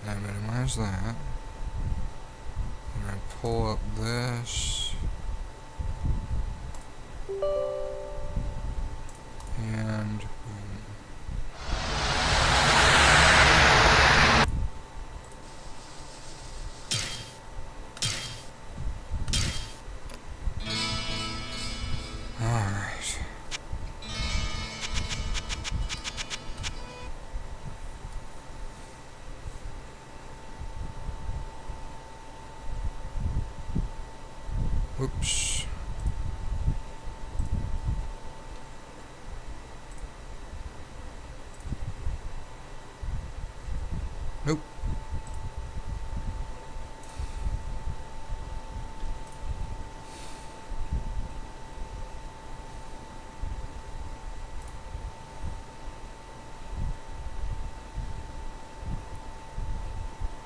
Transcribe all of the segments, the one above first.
I minimize that. And I pull up this. And boom. Alright. Whoops. Nope.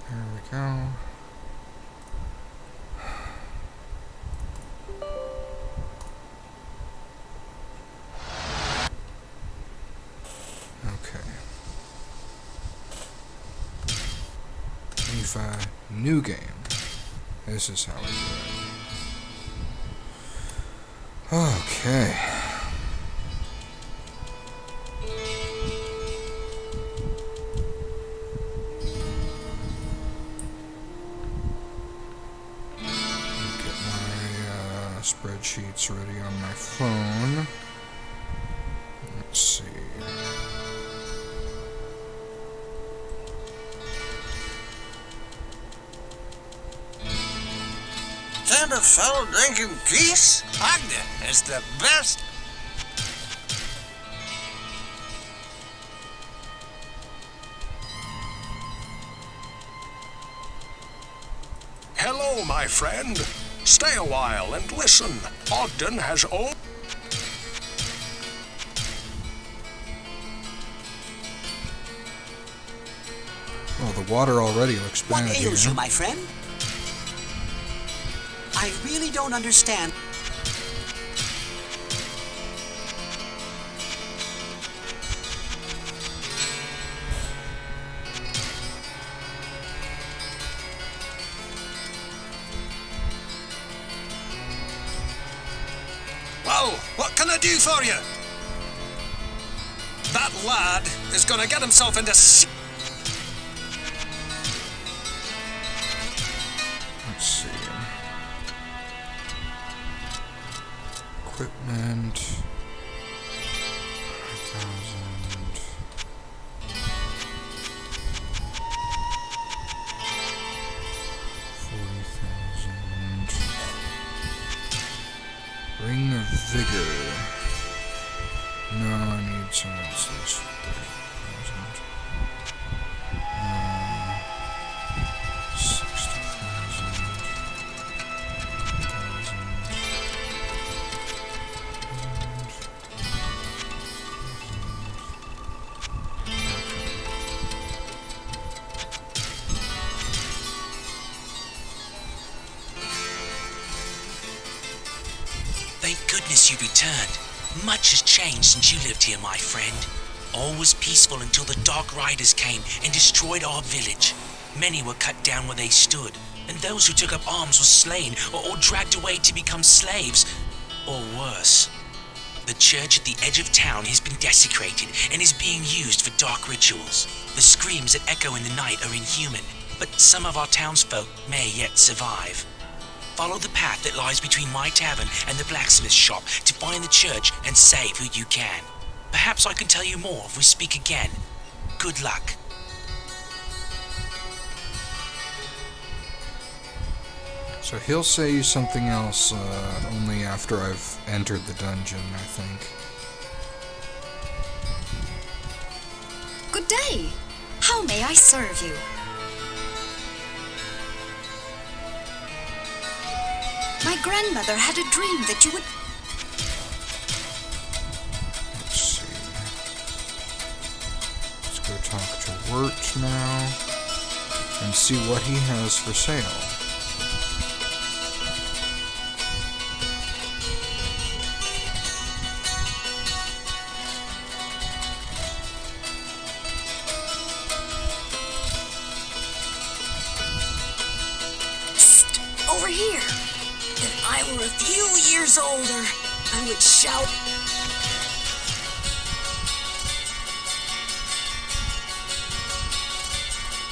There we go. Okay. Aífe, new game. This is how we do it. Okay. Get my spreadsheets ready on my phone. Let's see. Stand a fellow drinking peace? Agda is the best. Hello, my friend. Stay a while and listen. Ogden has owned... Oh, the water already looks bad What here. ails you, my friend? I really don't understand. Well, what can I do for you? That lad is gonna get himself into Let's see. Equipment. 1,000. Ring of Vigor. No, I need some of this. 30,000. 60,000. 1,000. Thank goodness you returned. Much has changed since you lived here, my friend. All was peaceful until the Dark Riders came and destroyed our village. Many were cut down where they stood, and those who took up arms were slain or dragged away to become slaves, or worse. The church at the edge of town has been desecrated and is being used for dark rituals. The screams that echo in the night are inhuman, but some of our townsfolk may yet survive. Follow the path that lies between my tavern and the blacksmith shop to find the church and save who you can. Perhaps I can tell you more if we speak again. Good luck. So he'll say something else only after I've entered the dungeon, I think. Good day. How may I serve you? My grandmother had a dream that you would... Let's see. Let's go talk to Wirt now and see what he has for sale. over here. If I were a few years older, I would shout.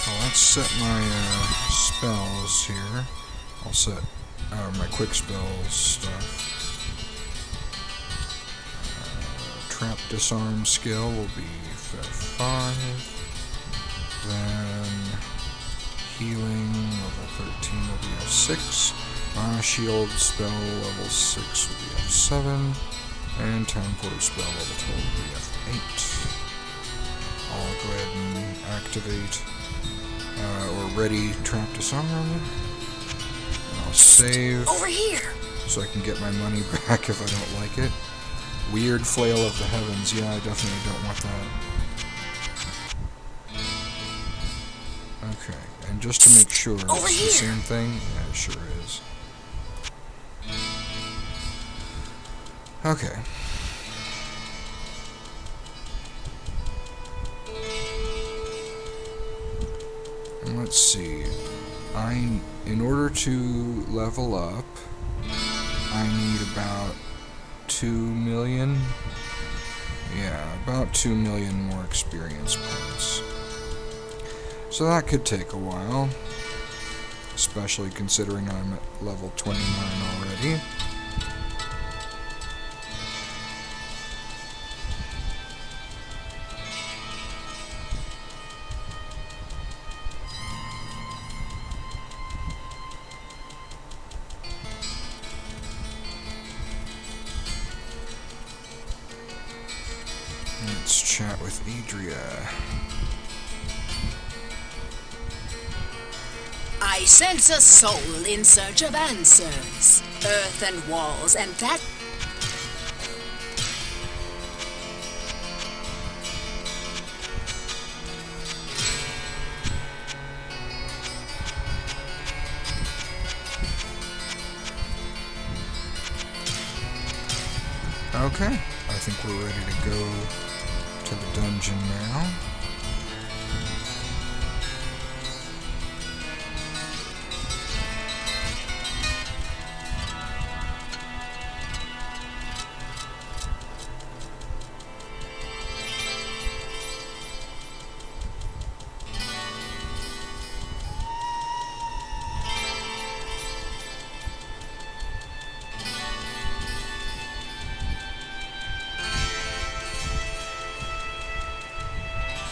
Well, let's set my spells here. I'll set my quick spells stuff. Trap disarm skill will be 5. Then healing level 13 will be F6. Shield spell level 6 will be F7. And teleport spell level 12 will be F8. I'll go ahead and activate or ready trap disarm. And I'll save Over here. so I can get my money back if I don't like it. Weird flail of the heavens. Yeah, I definitely don't want that. Okay, and just to make sure it's Over the here. same thing, yeah, it sure is. Okay. And let's see. In order to level up, I need about 2 million. Yeah, about 2 million more experience points. So that could take a while, especially considering I'm at level 29 already. Let's chat with Adria. I sense a soul in search of answers. Earth and walls, and that. Okay, I think we're ready to go to the dungeon now.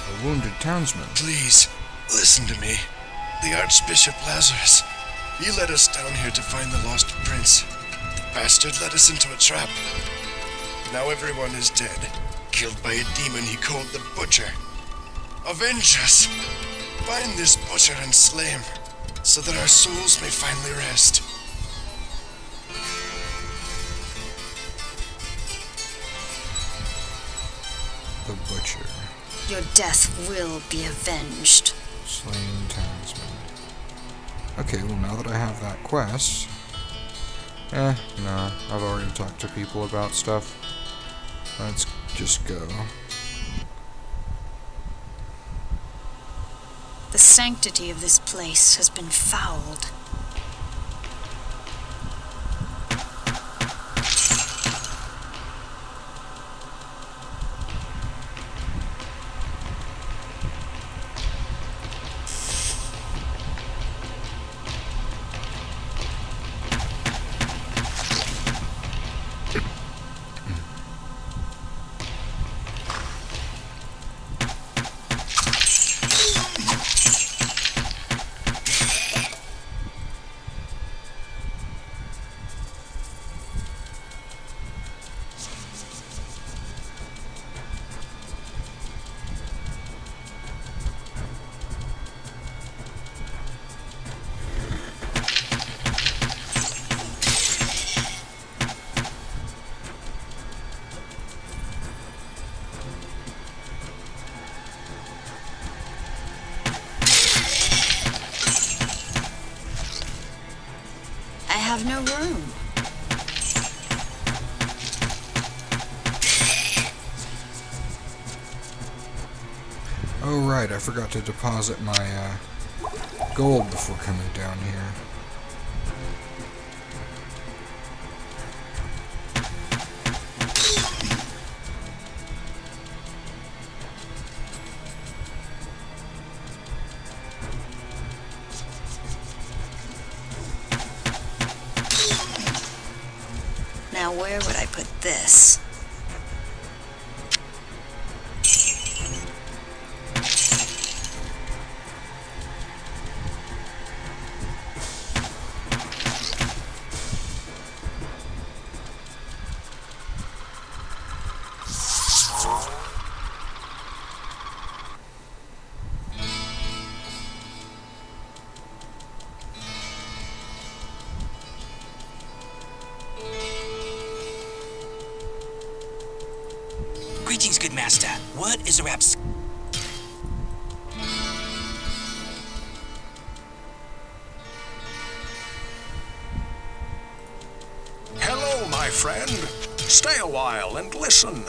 A wounded townsman. Please, listen to me. The Archbishop Lazarus. He led us down here to find the lost prince. The bastard led us into a trap. Now everyone is dead, killed by a demon he called the Butcher. Avenge us! Find this Butcher and slay him, so that our souls may finally rest. The Butcher. Your death will be avenged. Slain townsman. Okay, well now that I have that quest... no, I've already talked to people about stuff. Let's just go. The sanctity of this place has been fouled. I have no room. Oh right, I forgot to deposit my gold before coming down here. Where would I put this? Greetings, good master. Word is a raps. Hello, my friend. Stay a while and listen.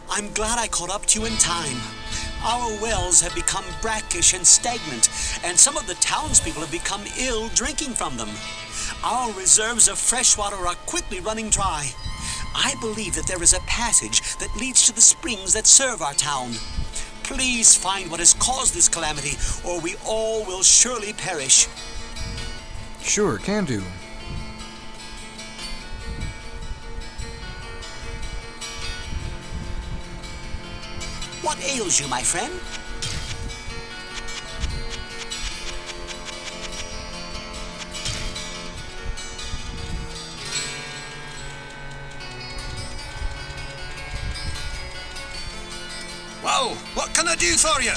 I'm glad I caught up to you in time. Our wells have become brackish and stagnant, and some of the townspeople have become ill drinking from them. Our reserves of fresh water are quickly running dry. I believe that there is a passage that leads to the springs that serve our town. Please find what has caused this calamity, or we all will surely perish. Sure, can do. What ails you, my friend? Well, what can I do for you?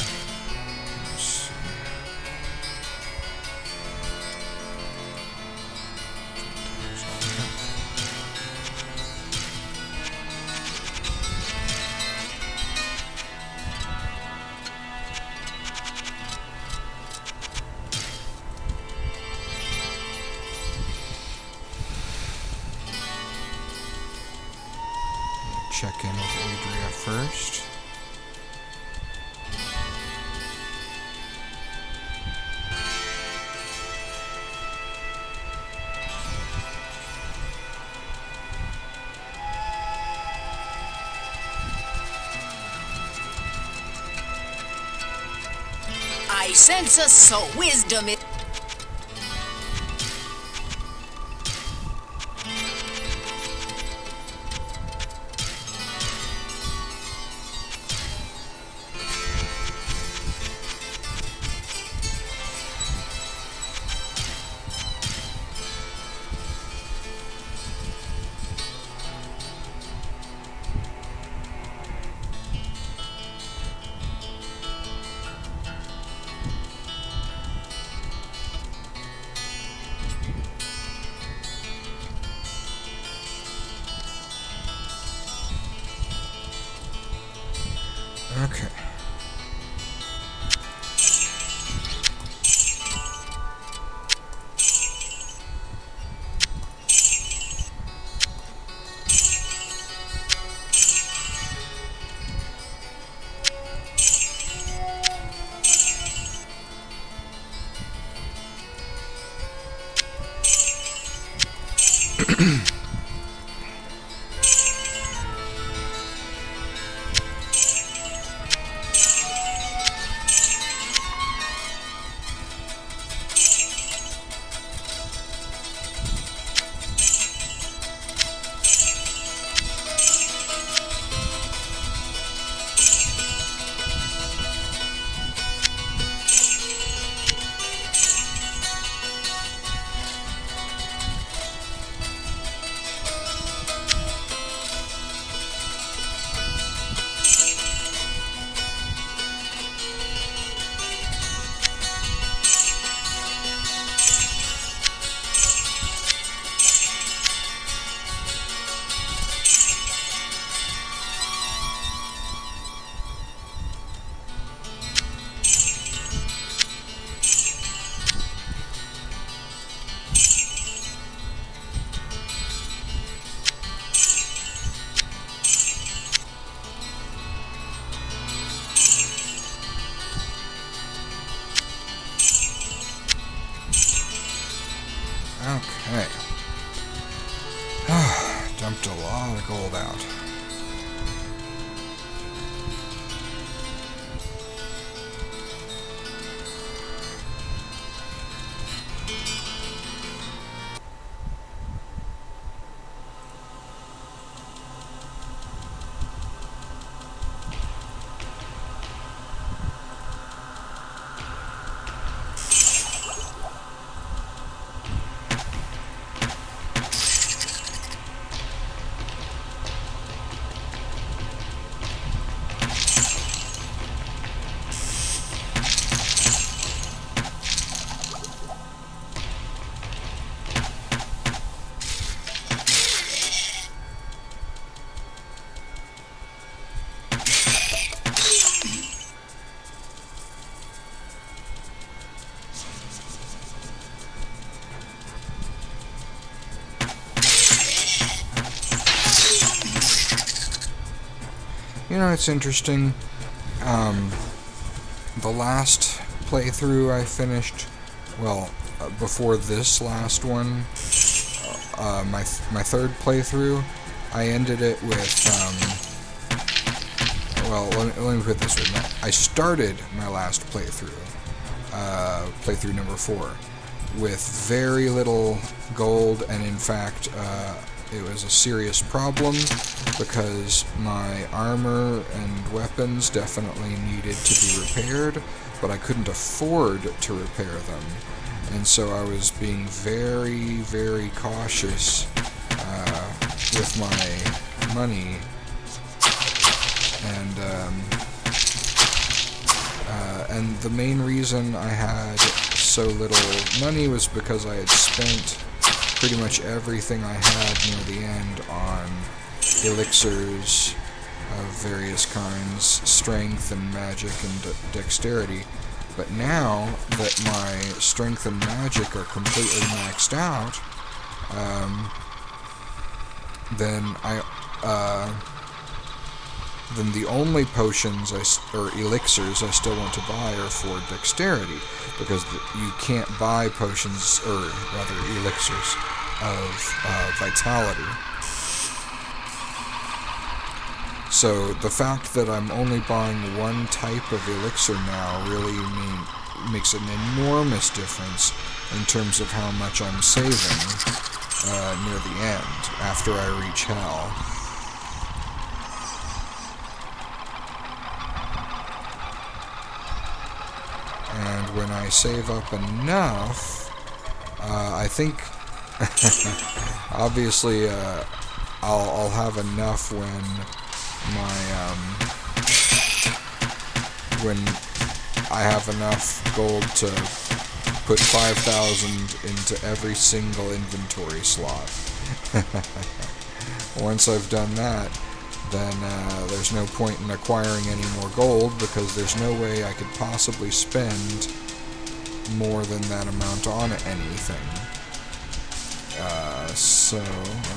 Check in with Adria first. I sense a soul wisdom in... Okay. Okay. Dumped a lot of gold out. it's interesting. The last playthrough I finished, well, before this last one, my third playthrough, I ended it with, well, let me put it this way. I started my last playthrough, playthrough number 4, with very little gold, and in fact, it was a serious problem because my armor and weapons definitely needed to be repaired, but I couldn't afford to repair them. And so I was being very, very cautious with my money. And the main reason I had so little money was because I had spent pretty much everything I had near the end on elixirs of various kinds, strength and magic and dexterity. But now that my strength and magic are completely maxed out, then the only potions or elixirs I still want to buy are for dexterity, because you can't buy potions, or rather elixirs, of vitality. So the fact that I'm only buying one type of elixir now really makes an enormous difference in terms of how much I'm saving near the end, after I reach hell. And when I save up enough, I think, obviously, I'll have enough when I have enough gold to put 5,000 into every single inventory slot. Once I've done that, then there's no point in acquiring any more gold, because there's no way I could possibly spend more than that amount on anything. So,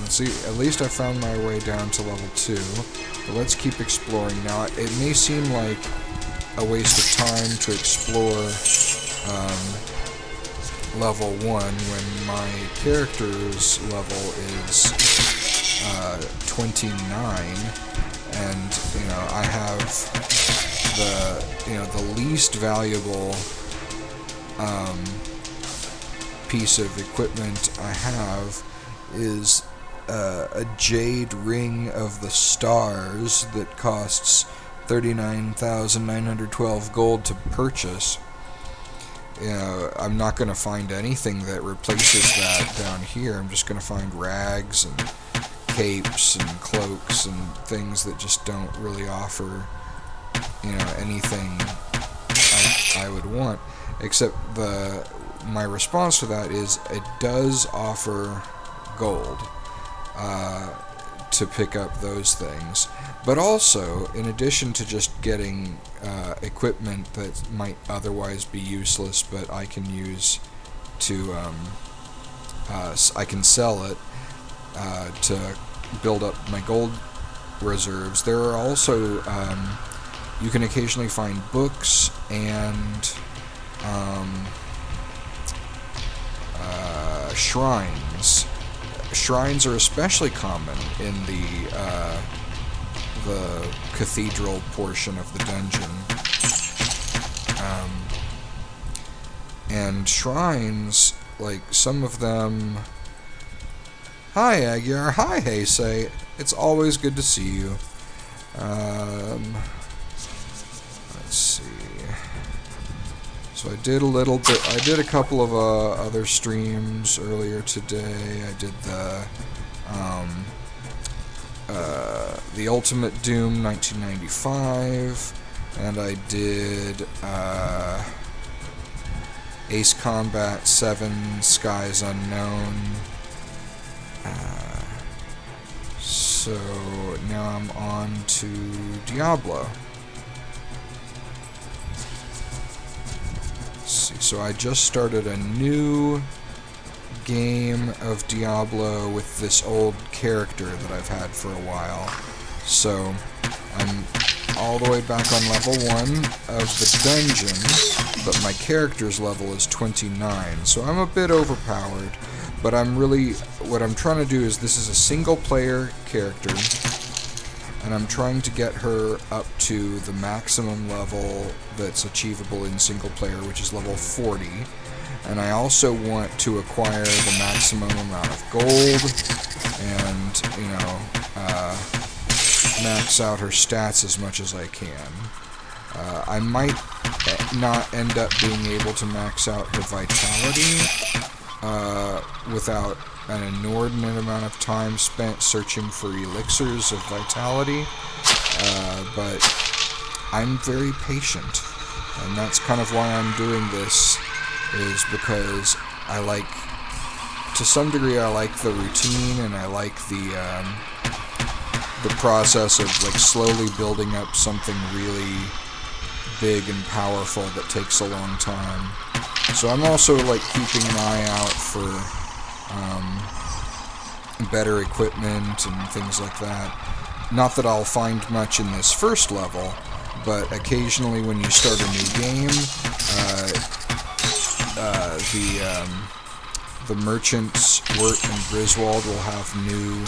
let's see, at least I found my way down to level 2, but let's keep exploring. Now, it may seem like a waste of time to explore level 1 when my character's level is 29, and, I have the least valuable piece of equipment I have is a jade ring of the stars that costs 39,912 gold to purchase. I'm not going to find anything that replaces that down here. I'm just going to find rags and capes and cloaks and things that just don't really offer, anything I would want. Except my response to that is it does offer gold to pick up those things. But also, in addition to just getting equipment that might otherwise be useless, but I can use to, I can sell it to build up my gold reserves, there are also, you can occasionally find books and shrines. Shrines are especially common in the cathedral portion of the dungeon. And shrines, like some of them... Hi, Agiar. Hi, Aífe. It's always good to see you. Let's see. So I did a couple of other streams earlier today. I did the Ultimate Doom 1995, and I did Ace Combat 7 Skies Unknown. So now I'm on to Diablo. Let's see, so I just started a new game of Diablo with this old character that I've had for a while. So I'm all the way back on level 1 of the dungeon, but my character's level is 29, so I'm a bit overpowered, but what I'm trying to do is, this is a single-player character, and I'm trying to get her up to the maximum level that's achievable in single-player, which is level 40, and I also want to acquire the maximum amount of gold, and, you know, max out her stats as much as I can. I might not end up being able to max out her vitality without an inordinate amount of time spent searching for elixirs of vitality, but I'm very patient, and that's kind of why I'm doing this, is because I like, to some degree, I like the routine, and I like the process of like slowly building up something really big and powerful that takes a long time. So I'm also like keeping an eye out for better equipment and things like that. Not that I'll find much in this first level, but occasionally when you start a new game, the merchants, Wirt and Griswold, will have new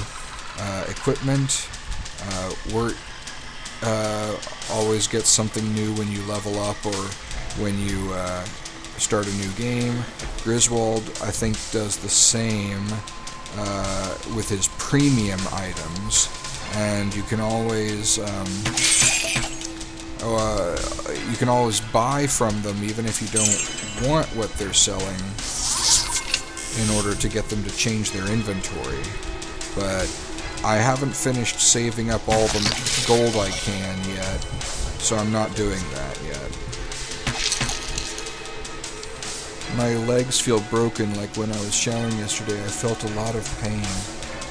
equipment. Wirt always gets something new when you level up or when you start a new game. Griswold, I think, does the same with his premium items, and you can always buy from them even if you don't want what they're selling, in order to get them to change their inventory. But I haven't finished saving up all the gold I can yet, so I'm not doing that yet. My legs feel broken, like when I was showering yesterday. I felt a lot of pain.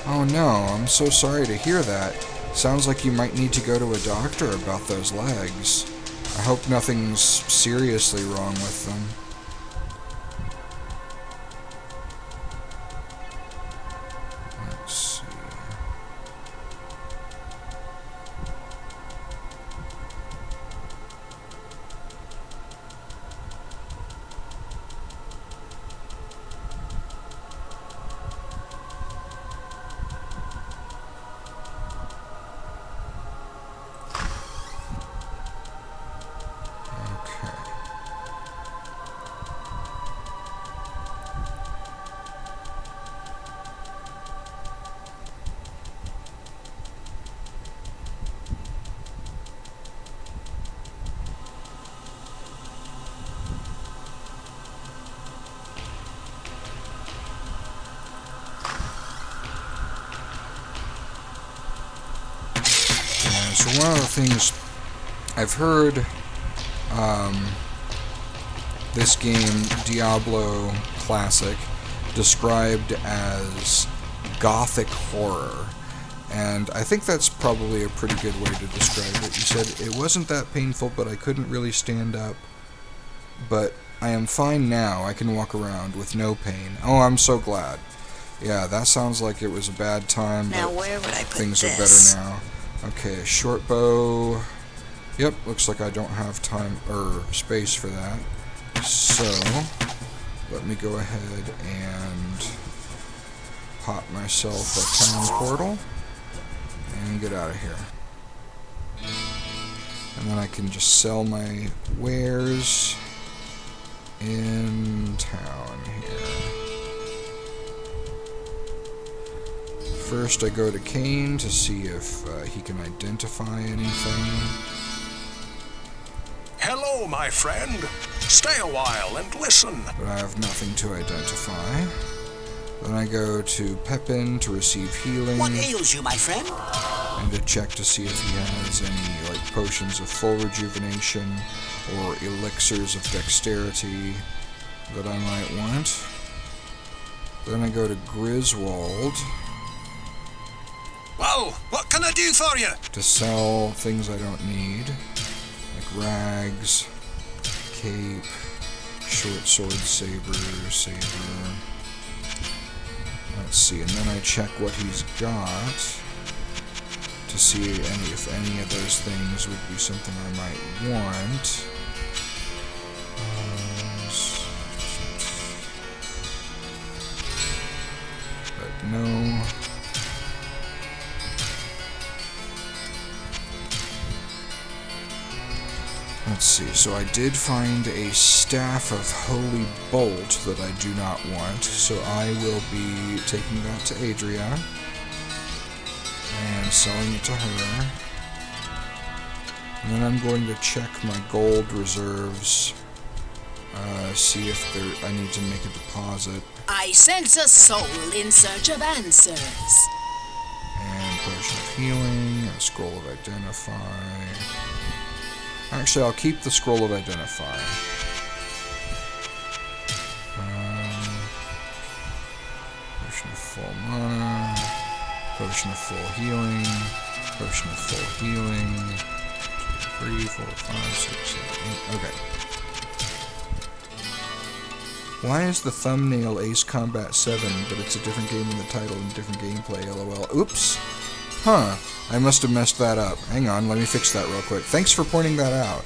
Oh no, I'm so sorry to hear that. Sounds like you might need to go to a doctor about those legs. I hope nothing's seriously wrong with them. Let's see. So one of the things I've heard, this game, Diablo Classic, described as gothic horror, and I think that's probably a pretty good way to describe it. You said it wasn't that painful, but I couldn't really stand up, but I am fine now. I can walk around with no pain. Oh, I'm so glad. Yeah, that sounds like it was a bad time, Now but where would I put things this? are better now. Okay, a short bow. Yep, looks like I don't have time or space for that. So, let me go ahead and pop myself a town portal and get out of here. And then I can just sell my wares in town here. First, I go to Kane to see if he can identify anything. Hello, my friend. Stay a while and listen. But I have nothing to identify. Then I go to Pepin to receive healing. What ails you, my friend? And to check to see if he has any, like, potions of full rejuvenation or elixirs of dexterity that I might want. Then I go to Griswold. Well, what can I do for you? To sell things I don't need, like rags, cape, short sword, saber. Let's see, and then I check what he's got to to see if any of those things would be something I might want. But no. Let's see, so I did find a Staff of Holy Bolt that I do not want, so I will be taking that to Adria and selling it to her. And then I'm going to check my gold reserves, see if I need to make a deposit. I sense a soul in search of answers. And Potion of Healing, a Scroll of Identify. Actually, I'll keep the Scroll of Identify. Potion of Full Mana. Potion of Full Healing. Potion of Full Healing. 2, 3, 4, 5, 6, 7, 8. Okay. Why is the thumbnail Ace Combat 7, but it's a different game in the title and different gameplay, lol. Oops. Huh. I must have messed that up. Hang on, let me fix that real quick. Thanks for pointing that out.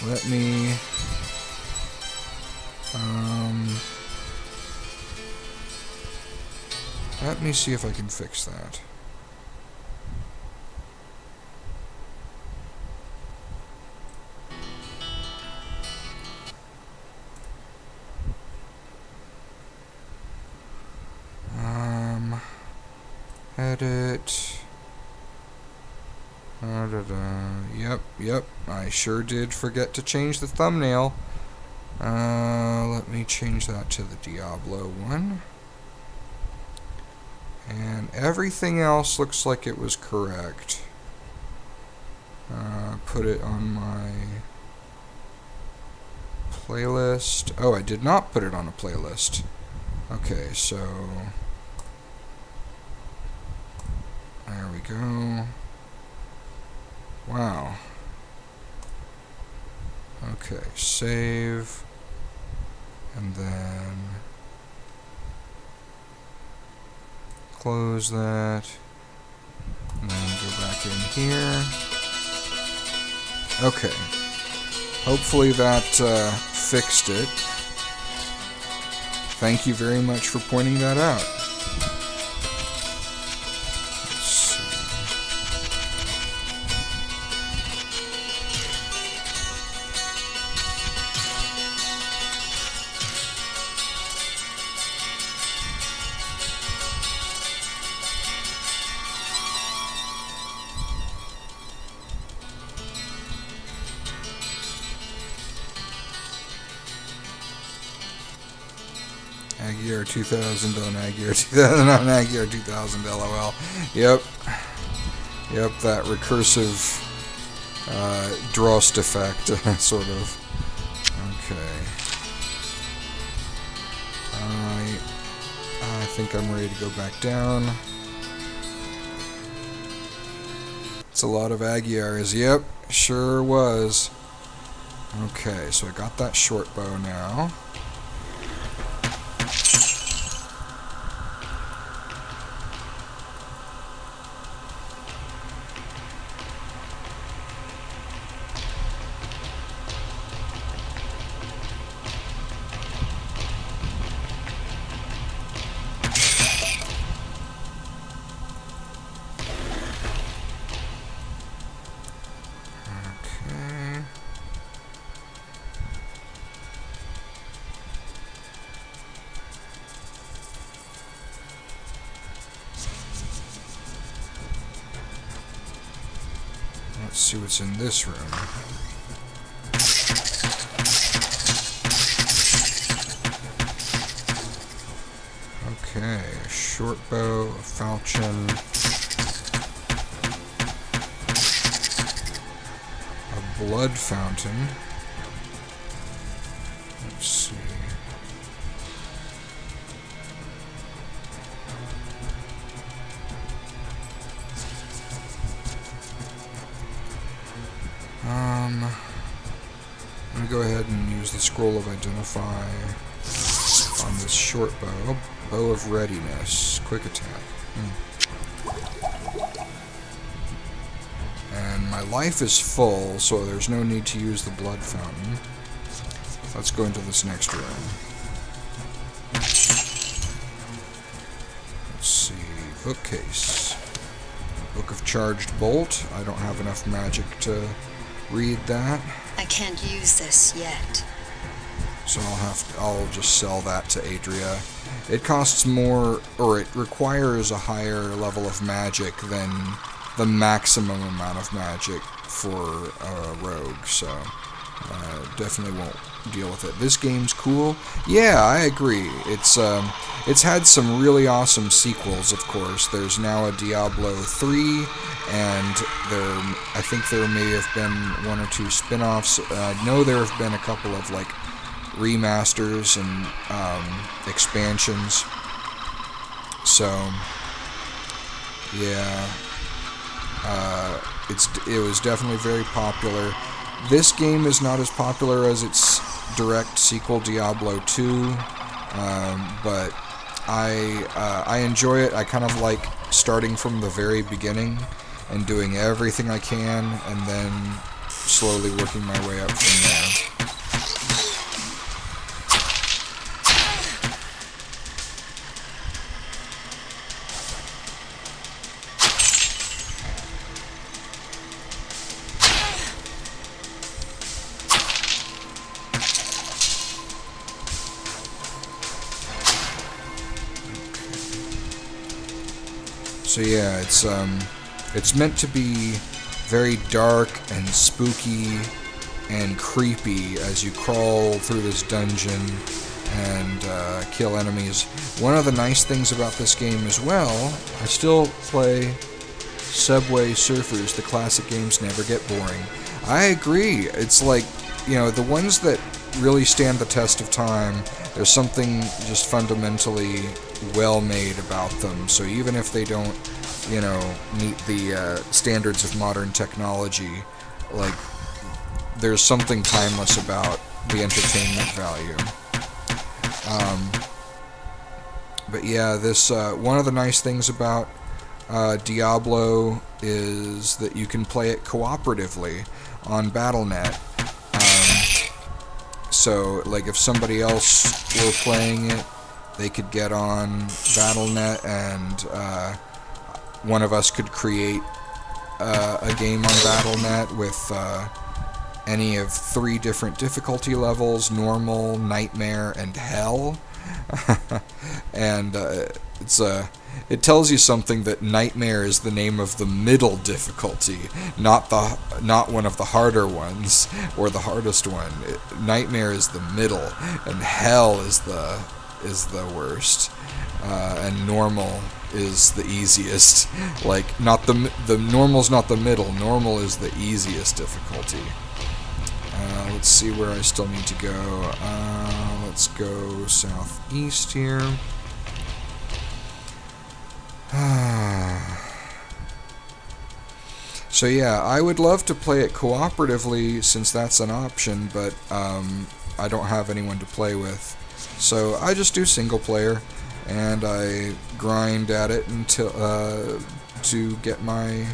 Let me see if I can fix that. Edit. Yep, I sure did forget to change the thumbnail. Let me change that to the Diablo one. And everything else looks like it was correct. Put it on my playlist. Oh, I did not put it on a playlist. Okay, so there we go. Wow. Okay, save, and then close that, and then go back in here. Okay. Hopefully that fixed it. Thank you very much for pointing that out. agiar2000 on agiar2000 on agiar2000 lol. Yep, that recursive Drost effect, sort of. Okay. I think I'm ready to go back down. It's a lot of agiars. Yep, sure was. Okay, so I got that short bow now. Let's see what's in this room. Okay, a short bow, a falchion, a blood fountain. Let's see. I'm going to go ahead and use the Scroll of Identify on this short bow. Bow of Readiness. Quick attack. and my life is full, so there's no need to use the blood fountain. Let's go into this next room. Let's see, bookcase. Book of Charged Bolt. I don't have enough magic to read that, I can't use this yet. so I'll just sell that to Adria. It costs more, or it requires a higher level of magic than the maximum amount of magic for a rogue, so definitely won't deal with it. This game's cool. Yeah, I agree. It's had some really awesome sequels, of course. There's now a Diablo 3, and I think there may have been 1 or 2 spin-offs. I know there have been a couple of like remasters and expansions. So yeah, it was definitely very popular. This game is not as popular as its direct sequel, Diablo 2, but I enjoy it. I kind of like starting from the very beginning and doing everything I can, and then slowly working my way up from there. So yeah, it's meant to be very dark and spooky and creepy as you crawl through this dungeon and kill enemies. One of the nice things about this game as well, I still play Subway Surfers. The classic games never get boring. I agree. It's like, the ones that really stand the test of time, there's something just fundamentally well made about them. So even if they don't, meet the standards of modern technology, like, there's something timeless about the entertainment value. But yeah, this one of the nice things about Diablo is that you can play it cooperatively on Battle.net. So, like, if somebody else were playing it, they could get on Battle.net, and one of us could create a game on Battle.net with any of 3 different difficulty levels: normal, nightmare, and hell. And it tells you something, that nightmare is the name of the middle difficulty, not one of the harder ones or the hardest one. Nightmare is the middle, and hell is the worst, and normal is the easiest. Like, not the normal's not the middle. Normal is the easiest difficulty. Let's see where I still need to go. Let's go southeast here. So yeah, I would love to play it cooperatively, since that's an option, but I don't have anyone to play with. So I just do single player, and I grind at it until to get my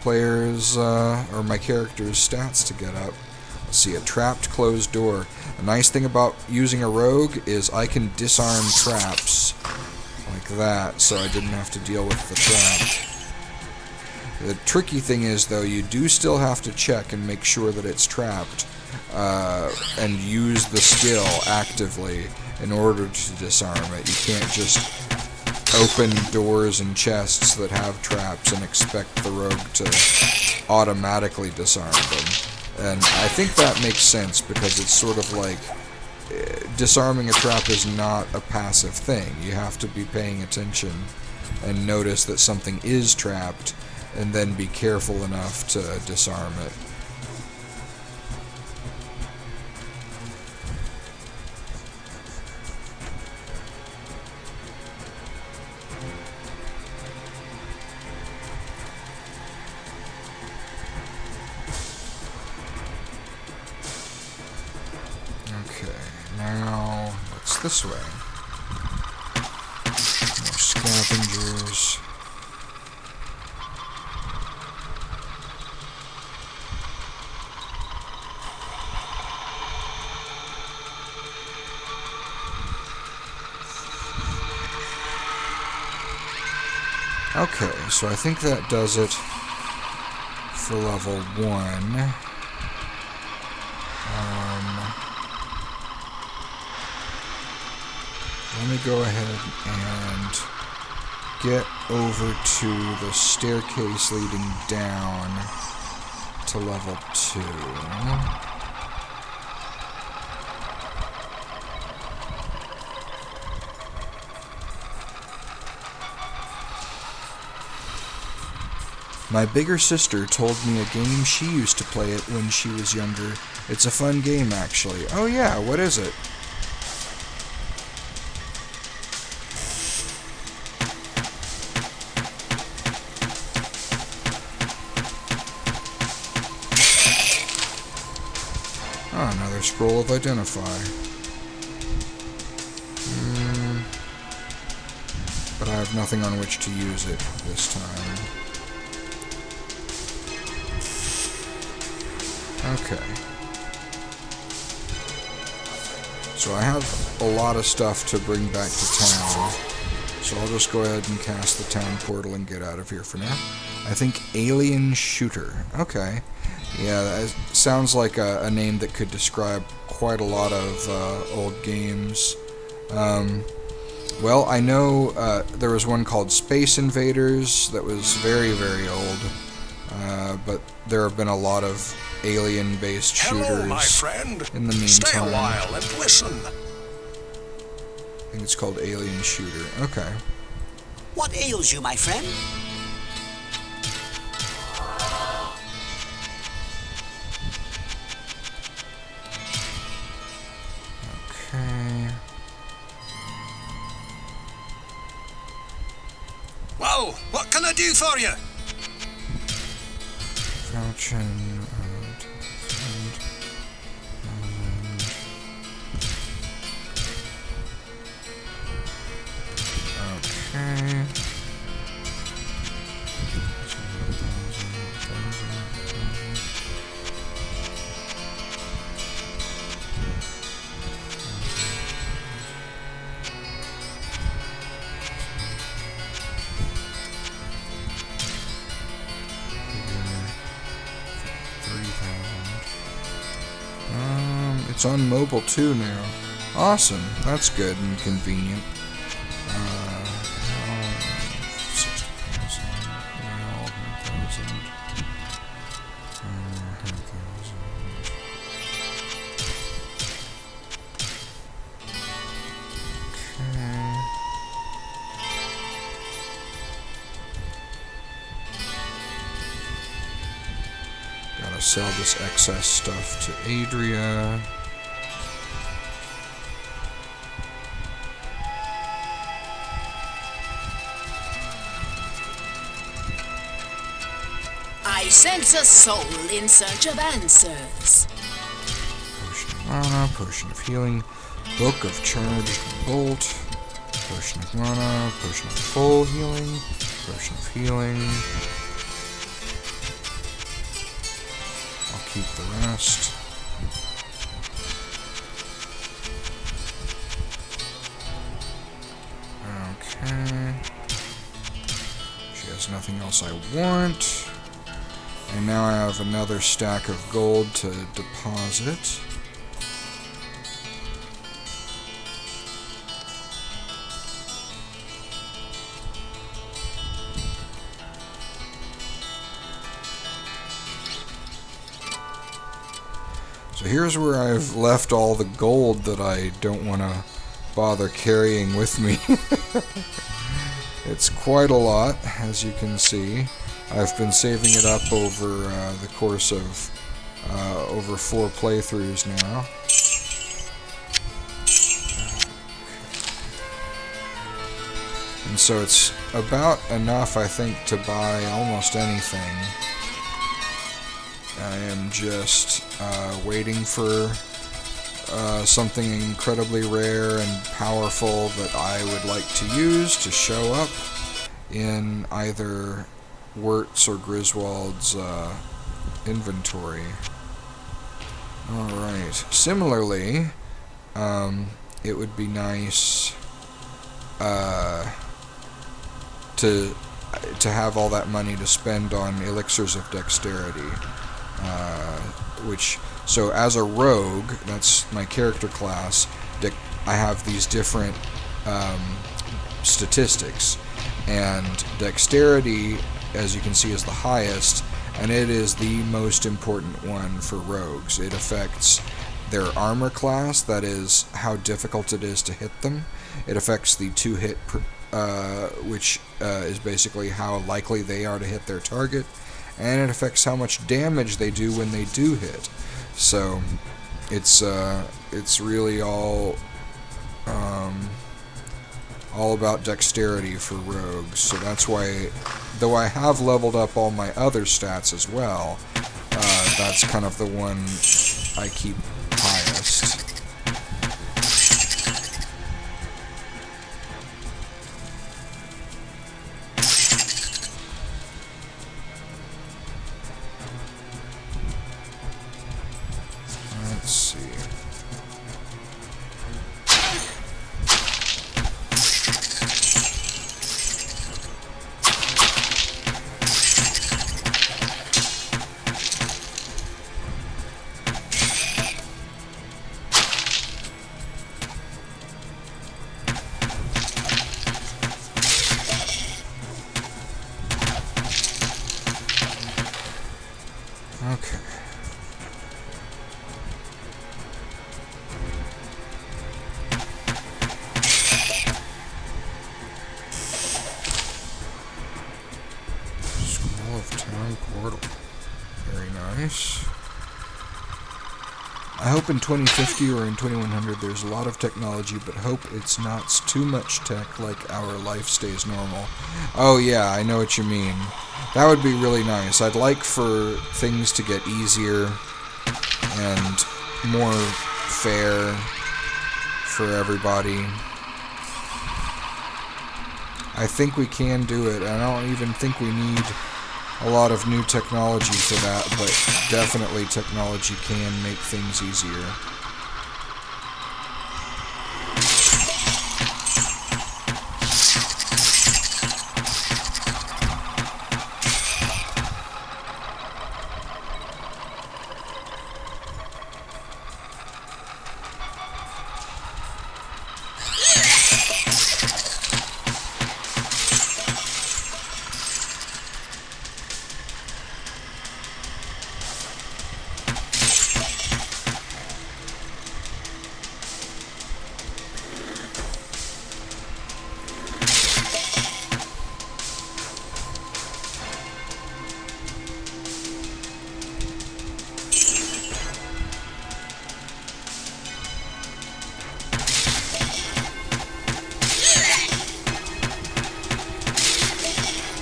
players or my characters' stats to get up. Let's see, a trapped closed door. The nice thing about using a rogue is I can disarm traps like that, so I didn't have to deal with the trap. The tricky thing is, though, you do still have to check and make sure that it's trapped, and use the skill actively in order to disarm it. You can't just open doors and chests that have traps and expect the rogue to automatically disarm them. And I think that makes sense, because it's sort of like disarming a trap is not a passive thing. You have to be paying attention and notice that something is trapped, and then be careful enough to disarm it. Okay, now what's this way? More scavengers. Okay, so I think that does it for level 1. Let me go ahead and get over to the staircase leading down to level 2. My bigger sister told me a game she used to play it when she was younger. It's a fun game, actually. Oh yeah, what is it? Oh, another scroll of identify. But I have nothing on which to use it this time. Okay. So I have a lot of stuff to bring back to town. So I'll just go ahead and cast the town portal and get out of here for now. I think Alien Shooter. Okay. Yeah, that sounds like a name that could describe quite a lot of old games. Well, I know there was one called Space Invaders that was very, very old. But there have been a lot of alien-based shooters. Hello, my friend. In the meantime. Stay a while and listen. I think it's called Alien Shooter. Okay. What ails you, my friend? Okay. Whoa, what can I do for you? Falchion. Okay. It's on mobile too now. Awesome. That's good and convenient. 60,000. 100,000. 100,000. Okay. Gotta sell this excess stuff to Adria. I sense a soul in search of answers. Potion of mana, potion of healing, book of charged bolt, potion of mana, potion of full healing, potion of healing. I'll keep the rest. Okay. She has nothing else I want. And now I have another stack of gold to deposit. So here's where I've left all the gold that I don't want to bother carrying with me. It's quite a lot, as you can see. I've been saving it up over the course of over 4 playthroughs now. And so it's about enough, I think, to buy almost anything. I am just waiting for something incredibly rare and powerful that I would like to use to show up in either Wirt's or Griswold's inventory. Alright. Similarly, it would be nice to to have all that money to spend on elixirs of dexterity, so as a rogue, that's my character class, I have these different statistics, and dexterity, as you can see, is the highest, and it is the most important one for rogues. It affects their armor class, that is how difficult it is to hit them. It affects the 2-hit, which is basically how likely they are to hit their target, and it affects how much damage they do when they do hit. So it's really all about dexterity for rogues. So that's why, though I have leveled up all my other stats as well, that's kind of the one I keep highest. Let's see. Okay. Scroll of Town Portal. Very nice. I hope in 2050 or in 2100 there's a lot of technology, but hope it's not too much tech like our life stays normal. Oh yeah, I know what you mean. That would be really nice. I'd like for things to get easier and more fair for everybody. I think we can do it. I don't even think we need a lot of new technology for that, but definitely technology can make things easier.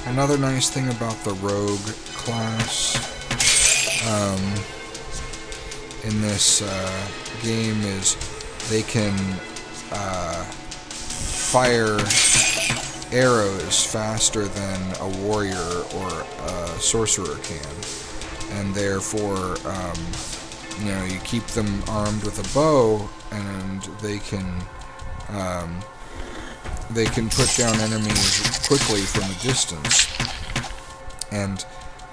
Another nice thing about the rogue class in this game is they can fire arrows faster than a warrior or a sorcerer can, and therefore you keep them armed with a bow, and they can put down enemies quickly from a distance. And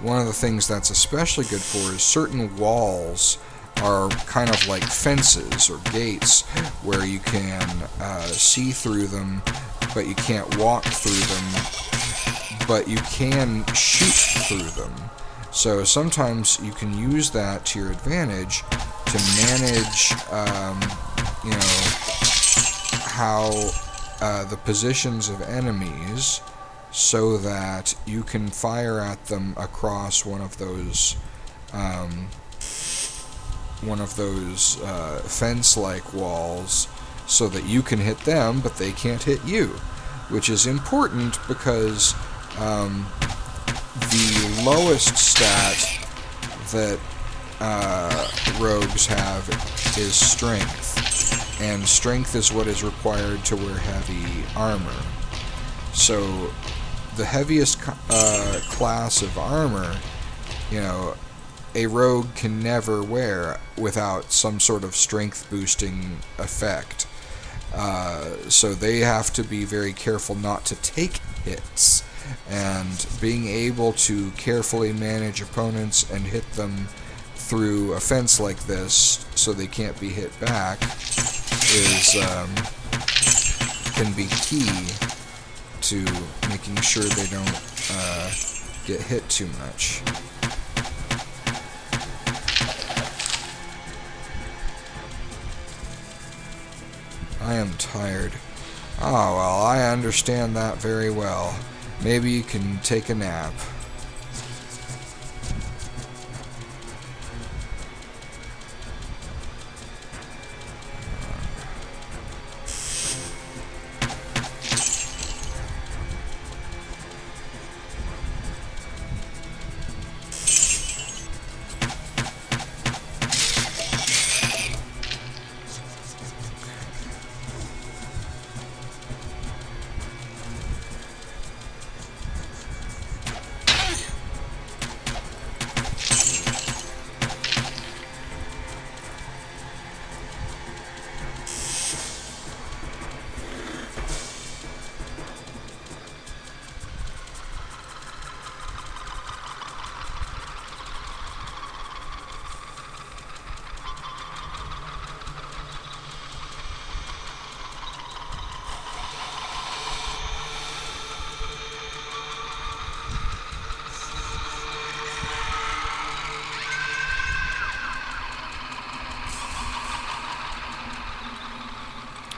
one of the things that's especially good for is certain walls are kind of like fences or gates where you can see through them, but you can't walk through them, but you can shoot through them. So sometimes you can use that to your advantage to manage how the positions of enemies, so that you can fire at them across one of those fence-like walls, so that you can hit them, but they can't hit you, which is important because the lowest stat that rogues have is strength. And strength is what is required to wear heavy armor. So the heaviest class of armor, a rogue can never wear without some sort of strength boosting effect. So they have to be very careful not to take hits and being able to carefully manage opponents and hit them through a fence like this so they can't be hit back is can be key to making sure they don't get hit too much. I am tired. Oh, well, I understand that very well. Maybe you can take a nap.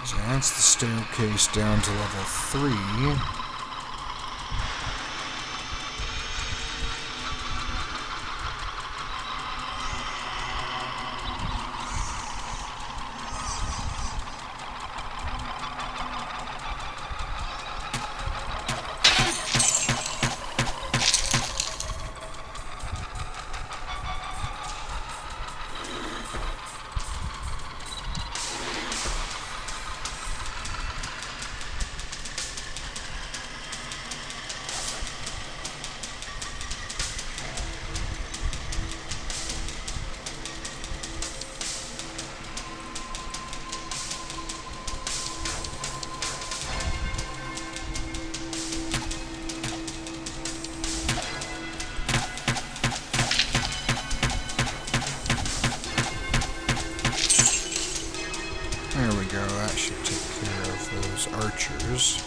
So that's the staircase down to level 3. There we go, that should take care of those archers.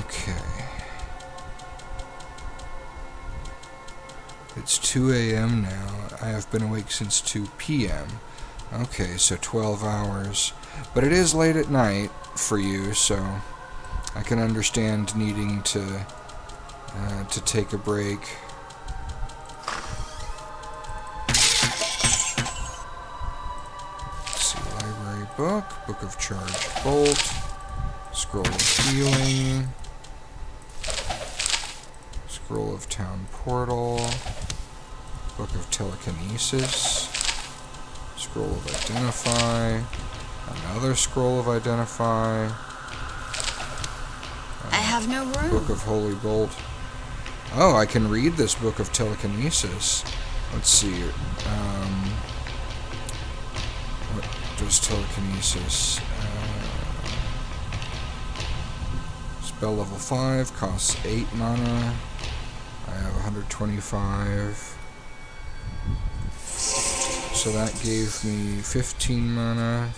Okay. It's 2 a.m. now. I have been awake since 2 p.m. Okay, so 12 hours. But it is late at night for you, so I can understand needing to take a break. Let's see, library book, book of charged bolt, scroll of healing, scroll of town portal, book of telekinesis, scroll of identify, another scroll of identify, I have no room. book of holy bolt. Oh, I can read this book of telekinesis. Let's see. What does telekinesis? Spell level 5, costs 8 mana. I have 125. So that gave me 15 mana.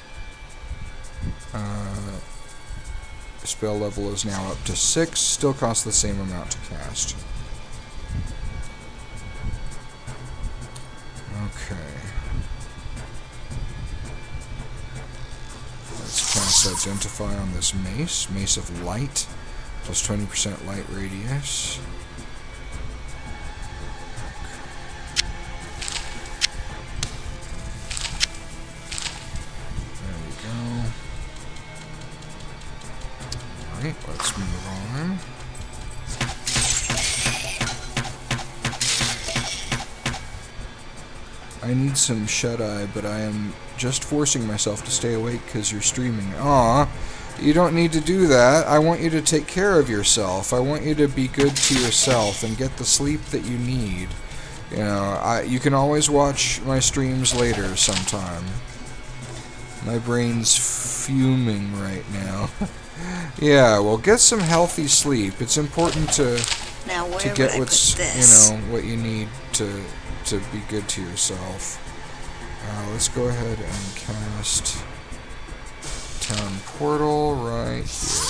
Spell level is now up to 6. Still costs the same amount to cast. Okay. Let's cast Identify on this mace. Mace of Light. Plus 20% light radius. There we go. Alright, let's move on. I need some shut-eye, but I am just forcing myself to stay awake because you're streaming. Aw, you don't need to do that. I want you to take care of yourself. I want you to be good to yourself and get the sleep that you need. You know, you can always watch my streams later sometime. My brain's fuming right now. Yeah, well, get some healthy sleep. It's important to get what's, what you need to be good to yourself. Let's go ahead and cast Town Portal right here.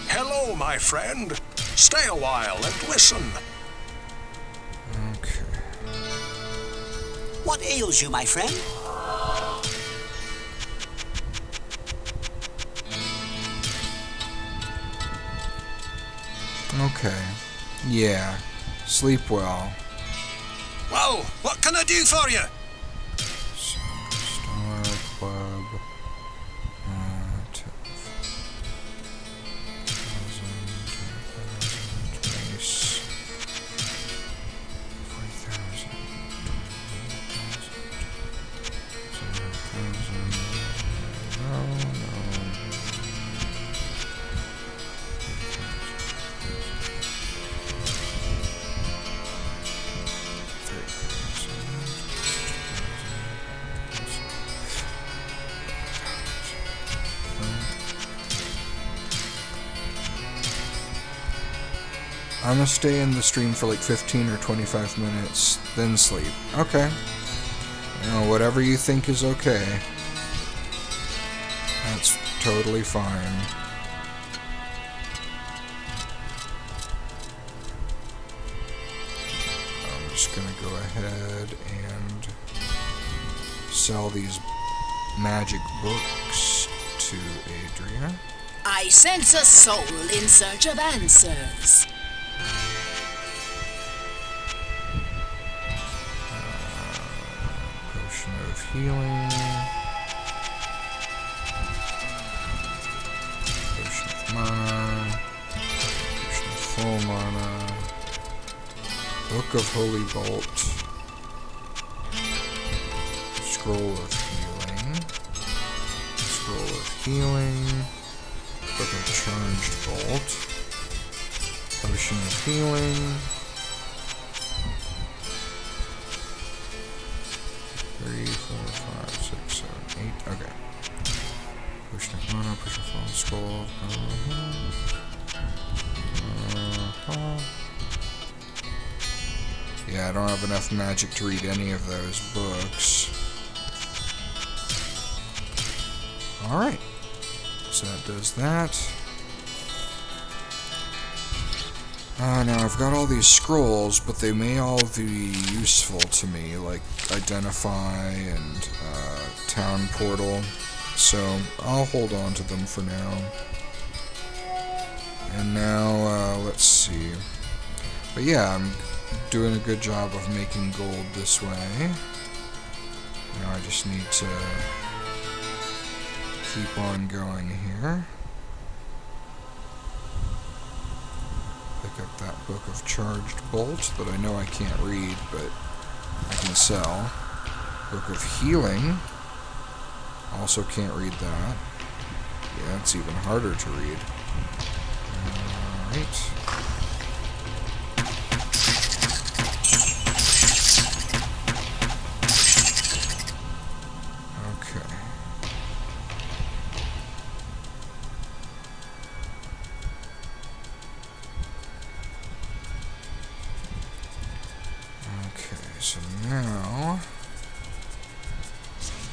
Hello, my friend. Stay a while and listen. Okay. What ails you, my friend? Okay. Yeah. Sleep well. Well, what can I do for you? Star Club. I'm gonna stay in the stream for like 15 or 25 minutes, then sleep. Okay. You know, whatever you think is okay. That's totally fine. I'm just gonna go ahead and sell these magic books to Adria. I sense a soul in search of answers. Potion of healing. Potion of mana. Potion of full mana. Book of Holy Bolt. Scroll of healing. Scroll of healing. Book of Charged Bolt. Potion of healing. 3, 4, 5, 6, 7, 8. Okay. Potion of mana, potion of fallen scroll. Yeah, I don't have enough magic to read any of those books. Alright. So that does that. Now I've got all these scrolls, but they may all be useful to me, like Identify and Town Portal. So I'll hold on to them for now. And now, let's see. But yeah, I'm doing a good job of making gold this way. Now I just need to keep on going here. Pick up that Book of Charged Bolt that I know I can't read, but I can sell. Book of Healing. Also can't read that. Yeah, it's even harder to read. Alright. So now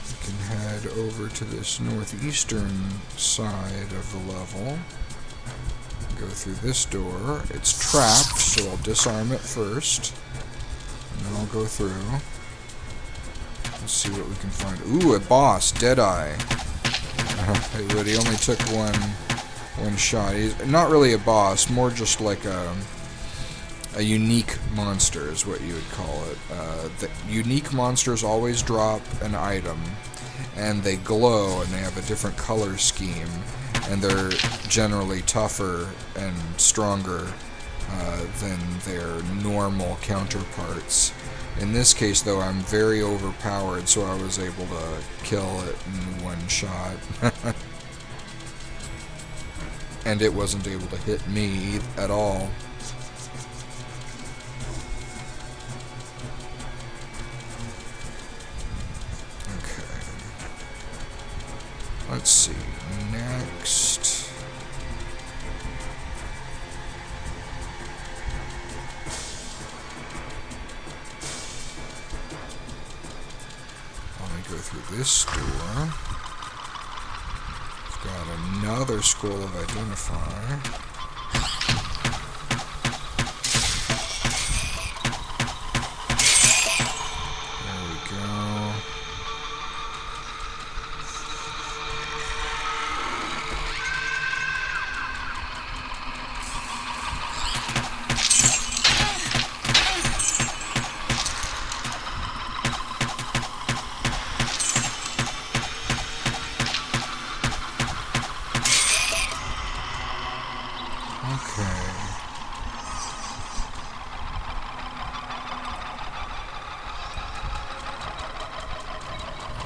we can head over to this northeastern side of the level. Go through this door. It's trapped, so I'll disarm it first. And then I'll go through. Let's see what we can find. Ooh, a boss, Deadeye. But he only took one shot. He's not really a boss, more just like a A unique monster is what you would call it. The unique monsters always drop an item, and they glow, and they have a different color scheme, and they're generally tougher and stronger than their normal counterparts. In this case, though, I'm very overpowered, so I was able to kill it in one shot. And it wasn't able to hit me at all. Okay. Let's see. Next. Let me go through this door. Got another scroll of identify. There we go.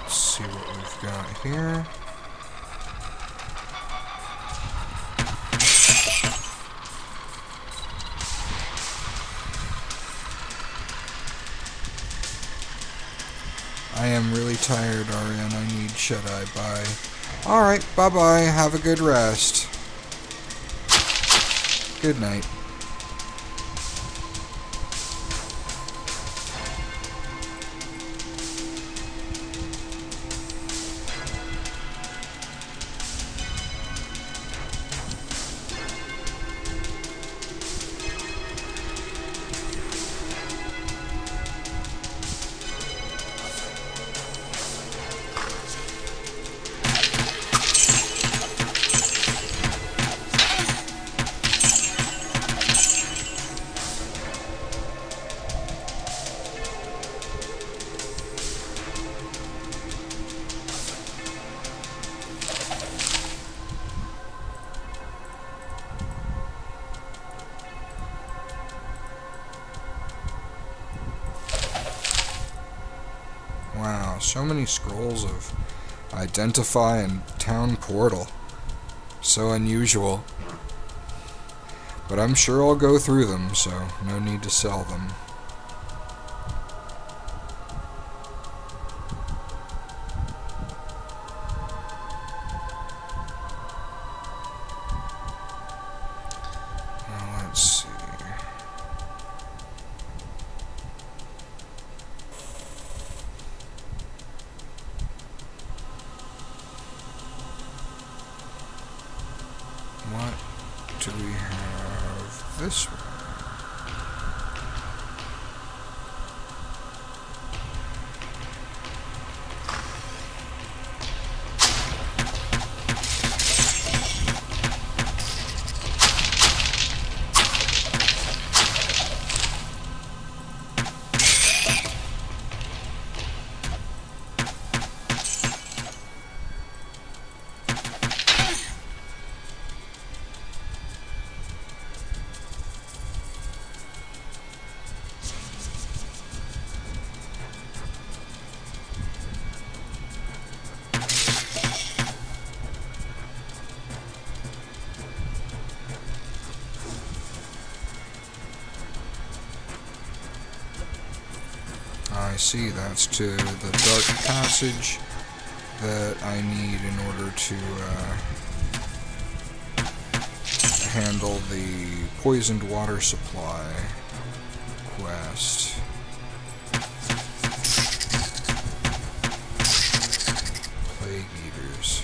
See what we've got here. I am really tired, Ariane. I need shut-eye. Bye. Alright, bye-bye. Have a good rest. Good night. Wow, so many scrolls of identify and town portal. So unusual. But I'm sure I'll go through them, so no need to sell them. Now let's see. What do we have this one? I see, that's to the dark passage that I need in order to handle the poisoned water supply quest. Plague eaters.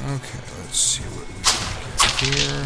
Okay, let's see what we can get here.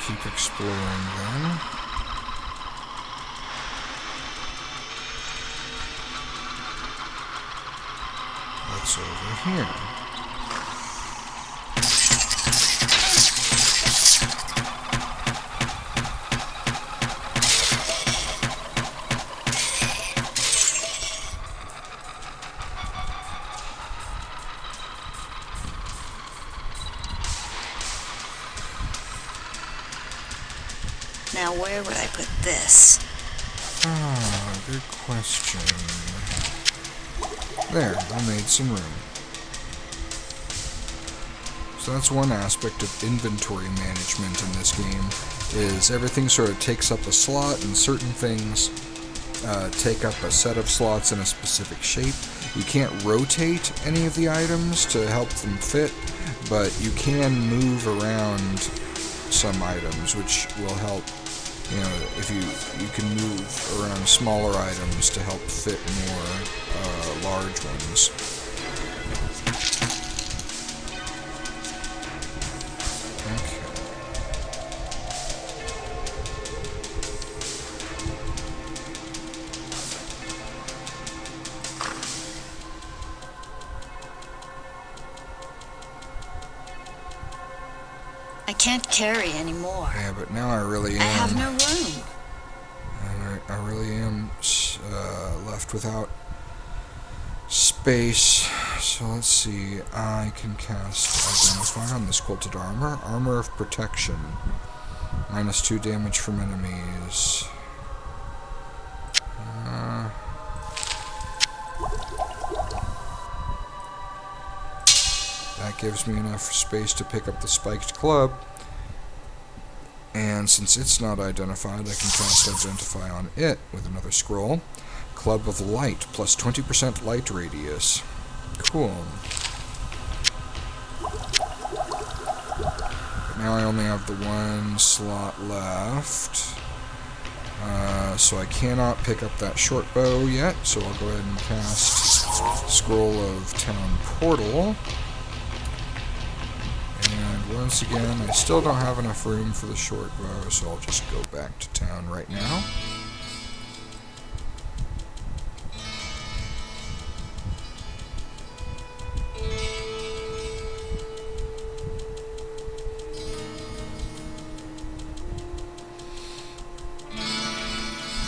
keep exploring then. What's over here? Now where would I put this? Ah, good question. There, I made some room. So that's one aspect of inventory management in this game, is everything sort of takes up a slot, and certain things take up a set of slots in a specific shape. You can't rotate any of the items to help them fit, but you can move around some items, which will help. You know, if you can move around smaller items to help fit more large ones. Okay. I can't carry anymore. Yeah, but now I really am. I have no room. And I really am left without space. So let's see. I can cast Identify on this quilted armor. Armor of Protection. -2 damage from enemies. That gives me enough space to pick up the spiked club. And since it's not identified, I can cast Identify on it with another scroll. Club of Light, plus 20% light radius. Cool. But now I only have the one slot left. So I cannot pick up that short bow yet, so I'll go ahead and cast Scroll of Town Portal. And once again, I still don't have enough room for the short bow, so I'll just go back to town right now.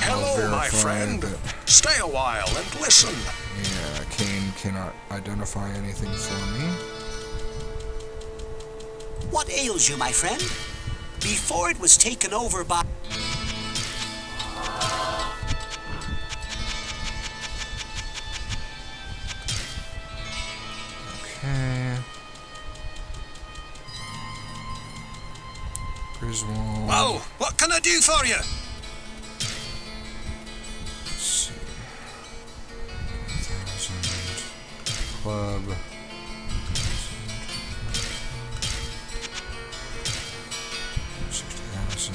Hello, my friend. Stay a while and listen. Yeah, Kane cannot identify anything for me. What ails you, my friend? Before it was taken over by... Okay. Griswold. Well, what can I do for you? Let's see. 1,000 club. 60,000.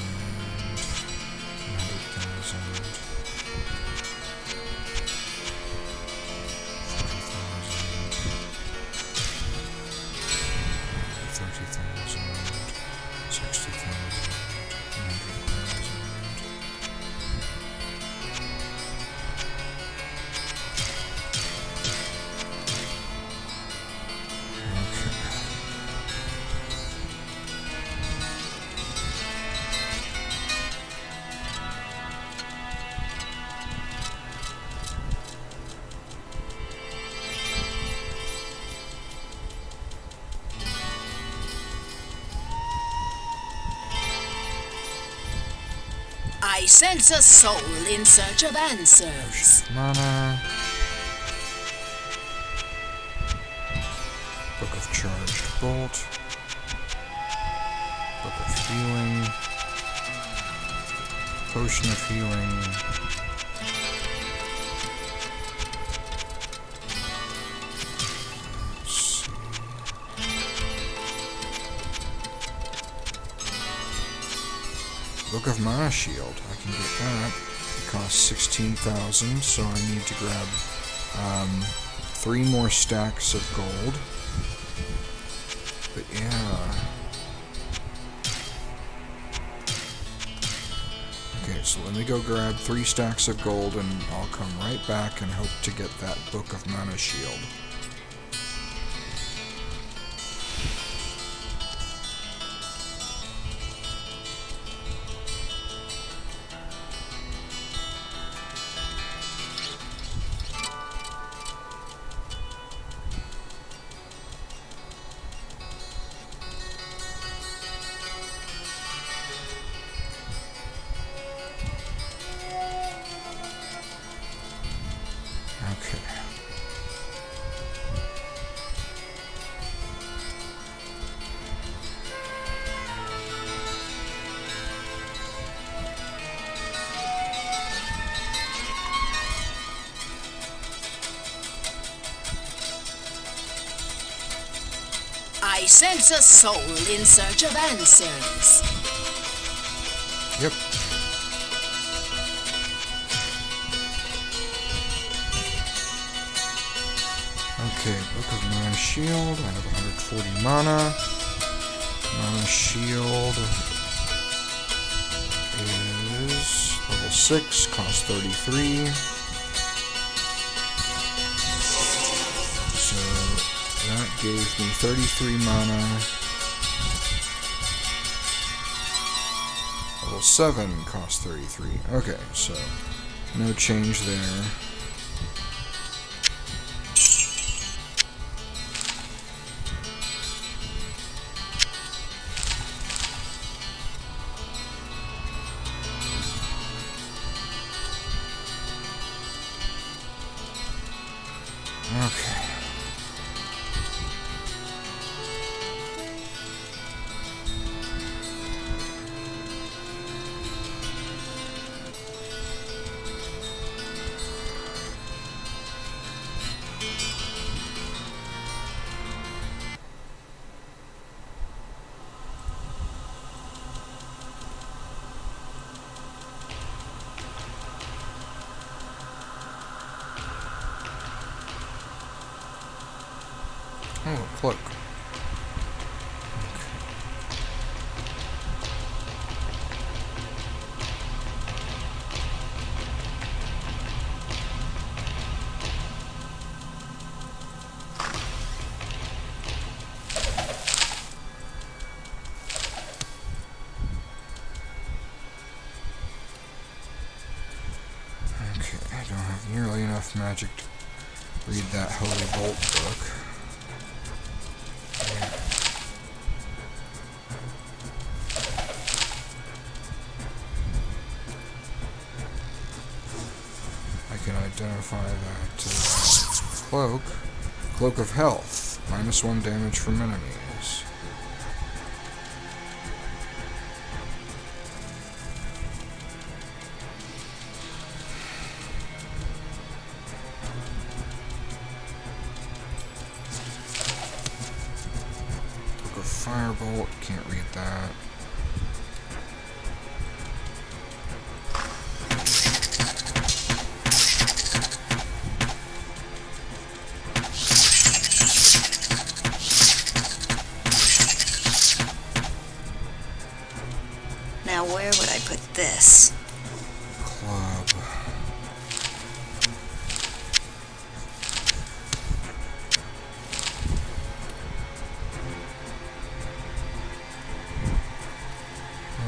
100,000. 40,000. 30,000. 60,000. 100,000. I sense a soul in search of answers. Mana. Book of Charged Bolt. Book of Healing. Potion of Healing. Let's see. Book of Mana Shield. I can get that. It costs 16,000, so I need to grab 3 more stacks of gold. But yeah. let me go grab 3 stacks of gold, and I'll come right back and hope to get that Book of Mana Shield. Okay. I sense a soul in search of answers. Yep. Okay, Book of Mana Shield. I have 140 mana. Mana Shield is level 6, cost 33. So that gave me 33 mana. Level 7 cost 33. Okay, so no change there. Okay. Oh, a cloak. Okay, I don't have nearly enough magic to read that Holy Bolt book. I can identify that cloak. Cloak of Health. -1 damage from enemies. Book of Firebolt. Can't read that. Now where would I put this? Club.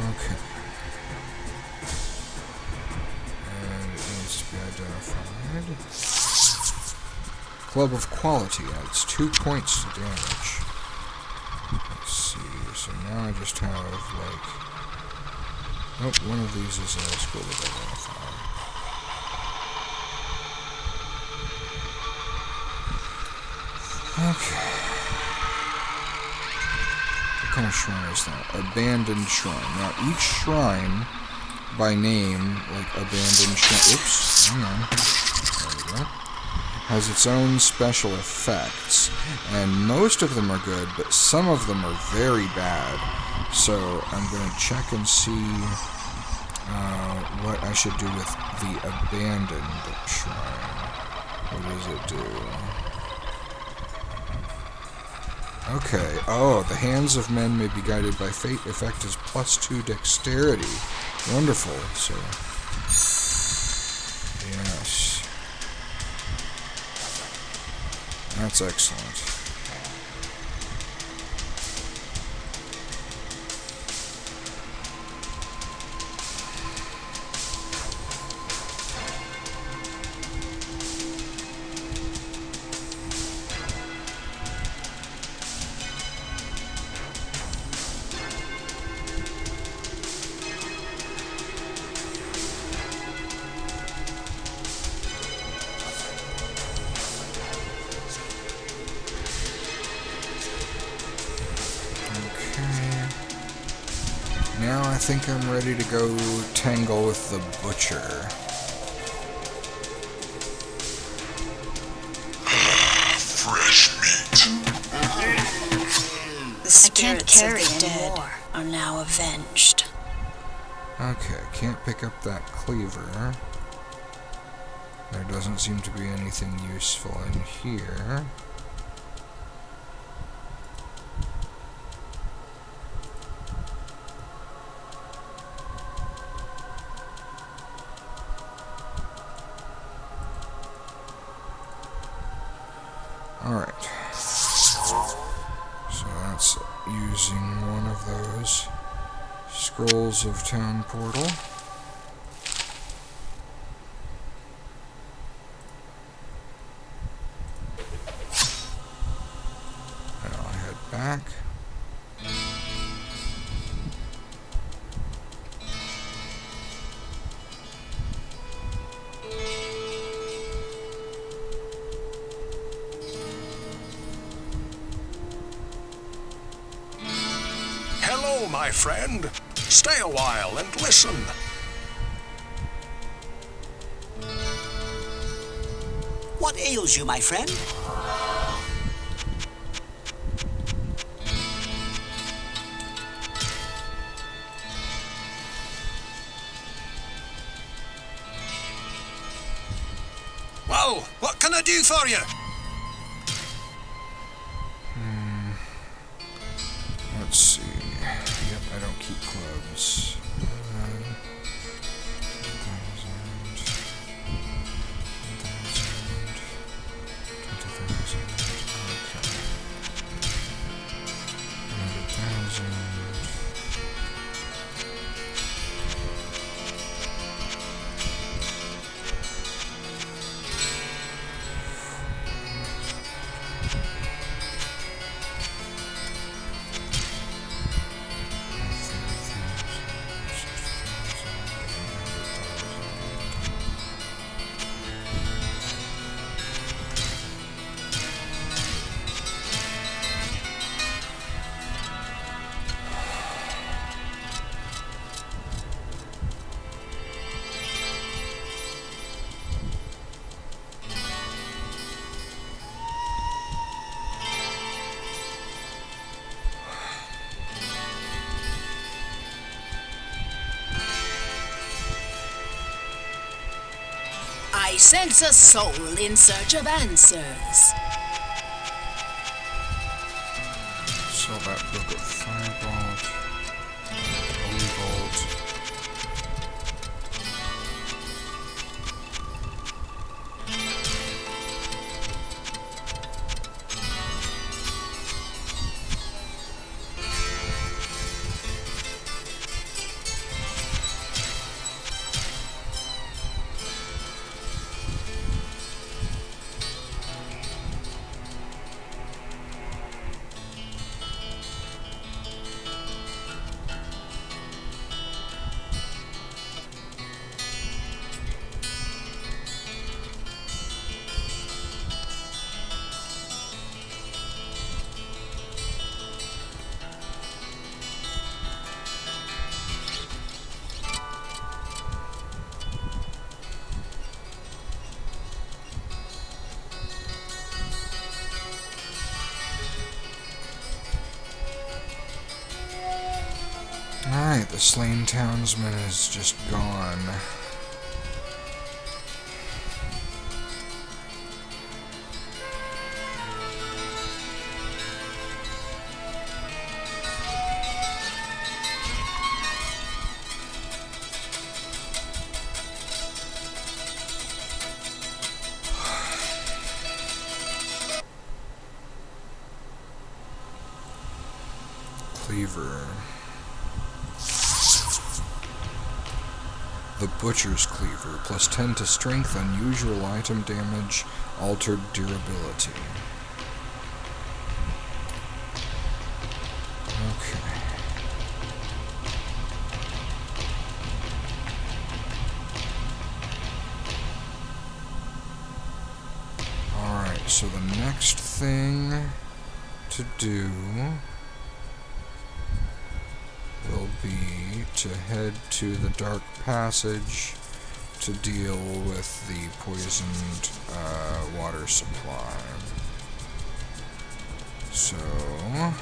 Okay. And it needs to be identified. Club of Quality adds 2 points to damage. Let's see. So now I just have like. Nope, one of these is a school of identifier. Okay. What kind of shrine is that? Abandoned Shrine. Now, each shrine, by name, like Abandoned Shrine... Oops, hang on. There we go. Has its own special effects. And most of them are good, but some of them are very bad. So I'm going to check and see what I should do with the Abandoned Shrine. What does it do? Okay. Oh, the hands of men may be guided by fate. Effect is +2 dexterity. Wonderful. So That's excellent. Now I think I'm ready to go tangle with the butcher. The spirits of the dead are now avenged. Okay, can't pick up that cleaver. There doesn't seem to be anything useful in here. Alright. So that's using one of those scrolls of town portal. And I'll head back. Hello, my friend. Stay a while and listen. What ails you, my friend? Well, what can I do for you? Let's see. Yep, I don't keep clubs. '" I sense a soul in search of answers. Sell that book of Firebolt. Holy Bolt. Alright, the slain townsman is just gone. cleaver. The Butcher's Cleaver, plus 10 to strength, unusual item damage, altered durability. Okay. Alright, so the next thing to do will be to head to the Dark Passage to deal with the poisoned water supply. So let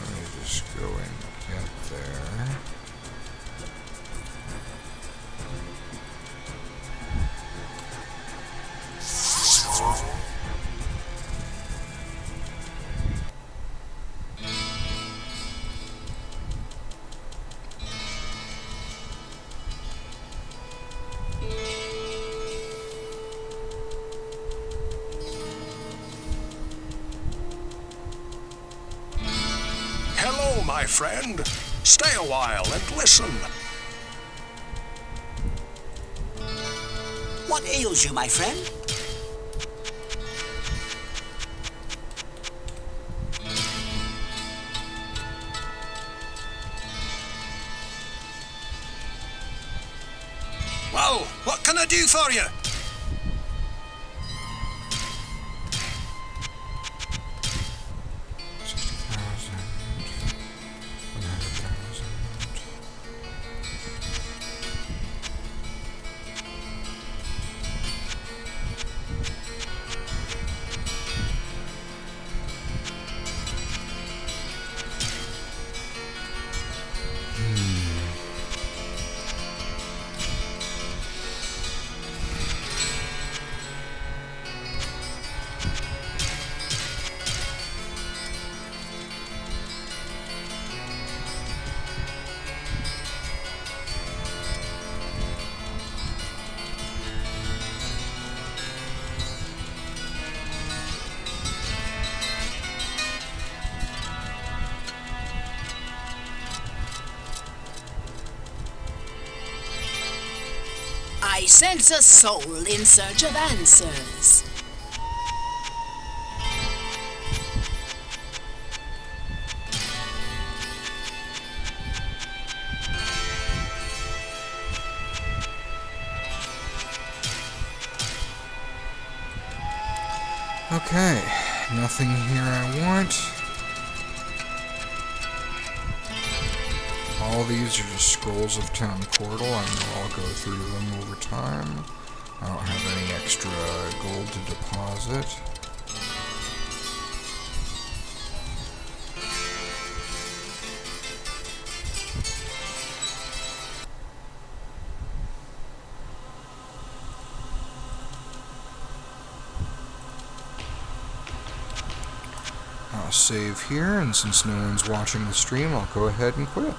me just go and get there. Hello, my friend. Stay a while and listen. What ails you, my friend? Well, what can I do for you? I sense a soul in search of answers. Okay, nothing here I want. All these are just scrolls of Town Portal. I know I'll go through them over time. I don't have any extra gold to deposit. I'll save here, and since no one's watching the stream, I'll go ahead and quit.